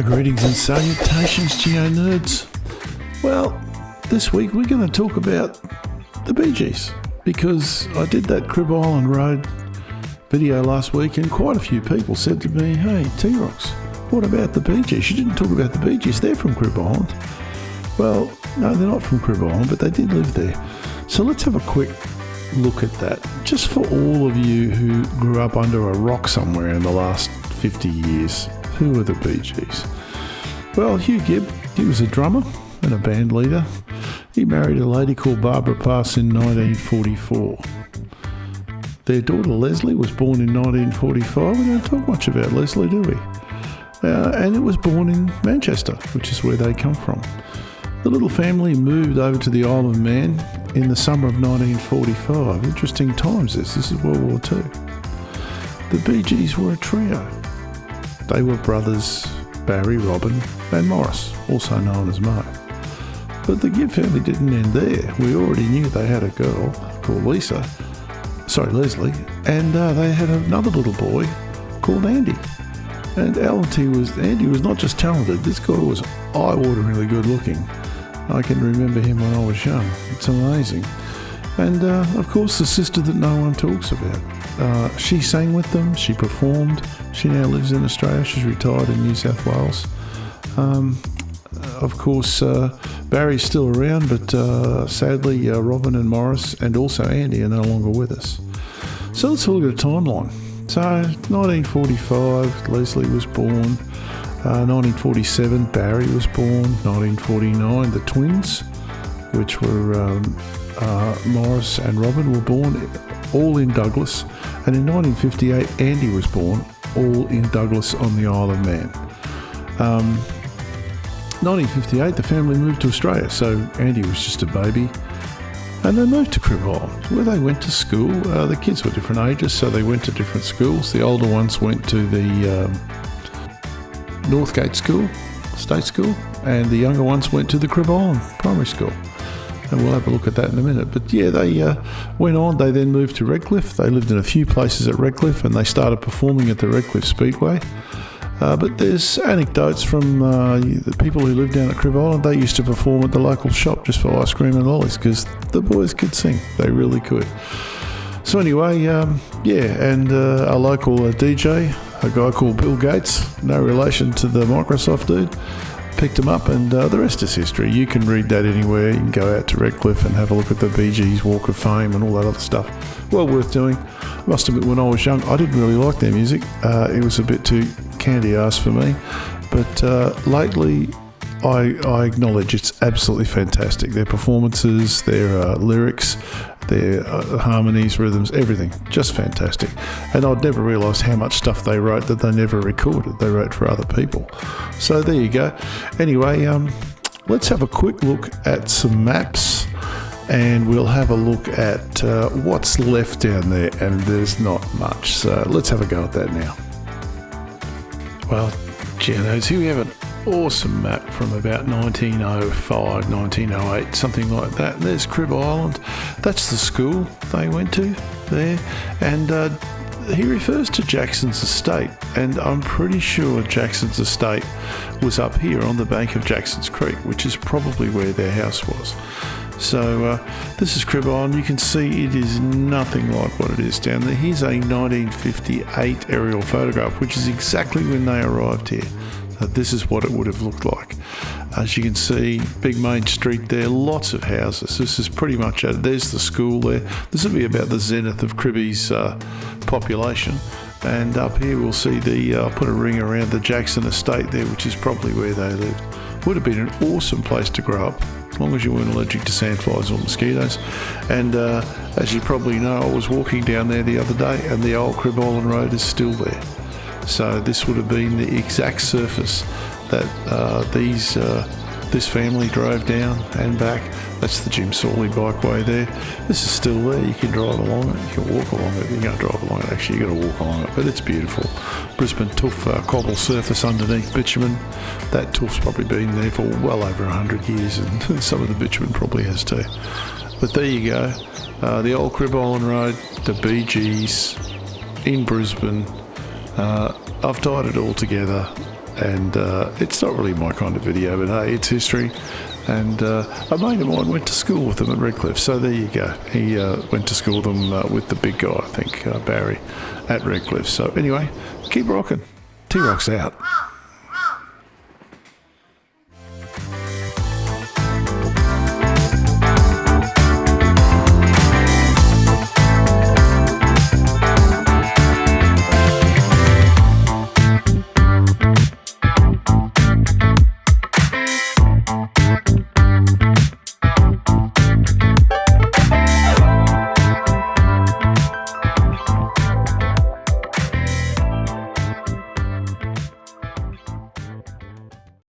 Greetings and salutations, Geo nerds. Well, this week we're going to talk about the Bee Gees, because I did that Cribb Island Road video last week and quite a few people said to me, hey T-Rox, what about the Bee Gees? You didn't talk about the Bee Gees, they're from Cribb Island. Well, no, they're not from Cribb Island, but they did live there. So let's have a quick look at that, just for all of you who grew up under a rock somewhere in the last 50 years. Who were the Bee Gees? Well, Hugh Gibb, he was a drummer and a band leader. He married a lady called Barbara Pass in 1944. Their daughter Leslie was born in 1945. We don't talk much about Leslie, do we? And it was born in Manchester, which is where they come from. The little family moved over to the Isle of Man in the summer of 1945. Interesting times this is World War II. The Bee Gees were a trio. They were brothers Barry, Robin and Morris, also known as Mo. But the Gibb family didn't end there. We already knew they had a girl called Leslie, and they had another little boy called Andy. And Andy was not just talented, this guy was eye-wateringly good looking. I can remember him when I was young. It's amazing. And of course the sister that no one talks about. She sang with them, she performed. She now lives in Australia. She's retired in New South Wales. Of course, Barry's still around, but sadly Robin and Morris and also Andy are no longer with us. So let's look at a timeline. So 1945, Leslie was born. 1947, Barry was born. 1949, the twins, which were Morris and Robin, were born, all in Douglas. And in 1958, Andy was born, all in Douglas on the Isle of Man. 1958, the family moved to Australia, so Andy was just a baby. And they moved to Cribb Island, where they went to school. The kids were different ages, so they went to different schools. The older ones went to the Northgate School, State School, and the younger ones went to the Cribb Island Primary School. And we'll have a look at that in a minute. But yeah, they went on. They then moved to Redcliffe. They lived in a few places at Redcliffe, and they started performing at the Redcliffe Speedway. But there's anecdotes from the people who lived down at Cribb Island. They used to perform at the local shop just for ice cream and lollies, because the boys could sing. They really could. So anyway, and a local DJ, a guy called Bill Gates, no relation to the Microsoft dude, picked him up, and the rest is history. You can read that anywhere. You can go out to Redcliffe and have a look at the Bee Gees Walk of Fame and all that other stuff. Well worth doing. I must admit, when I was young, I didn't really like their music. It was a bit too candy-ass for me. But lately, I acknowledge it's absolutely fantastic. Their performances, their lyrics, their harmonies, rhythms, everything, just fantastic. And I'd never realised how much stuff they wrote that they never recorded. They wrote for other people. So there you go. Anyway, let's have a quick look at some maps, and we'll have a look at what's left down there, and there's not much. So let's have a go at that now. Well, Genos, here we have an awesome map from about 1905, 1908, something like that. And there's Cribb Island. That's the school they went to there. And he refers to Jackson's estate. And I'm pretty sure Jackson's estate was up here on the bank of Jackson's Creek, which is probably where their house was. So this is Cribb Island. You can see it is nothing like what it is down there. Here's a 1958 aerial photograph, which is exactly when they arrived here. This is what it would have looked like. As you can see, big main street there, lots of houses. This is pretty much it. There's the school there. This will be about the zenith of Cribbies' population. And up here we'll see I'll put a ring around the Jackson estate there, which is probably where they lived. Would have been an awesome place to grow up, as long as you weren't allergic to sandflies or mosquitoes. And as you probably know, I was walking down there the other day, and the old Cribb Island Road is still there. So this would have been the exact surface that this family drove down and back. That's the Jim Sawley bikeway there. This is still there. You can drive along it. You can walk along it. You can't drive along it, actually. You've got to walk along it, but it's beautiful. Brisbane tuff cobble surface underneath bitumen. That tuff's probably been there for well over 100 years, and some of the bitumen probably has too. But there you go. The old Cribb Island Road, the Bee Gees in Brisbane. I've tied it all together, and it's not really my kind of video, but hey, it's history. And a mate of mine went to school with them at Redcliffe, so there you go. He went to school with them with the big guy, I think, Barry, at Redcliffe. So anyway, keep rocking. T-Rock's out.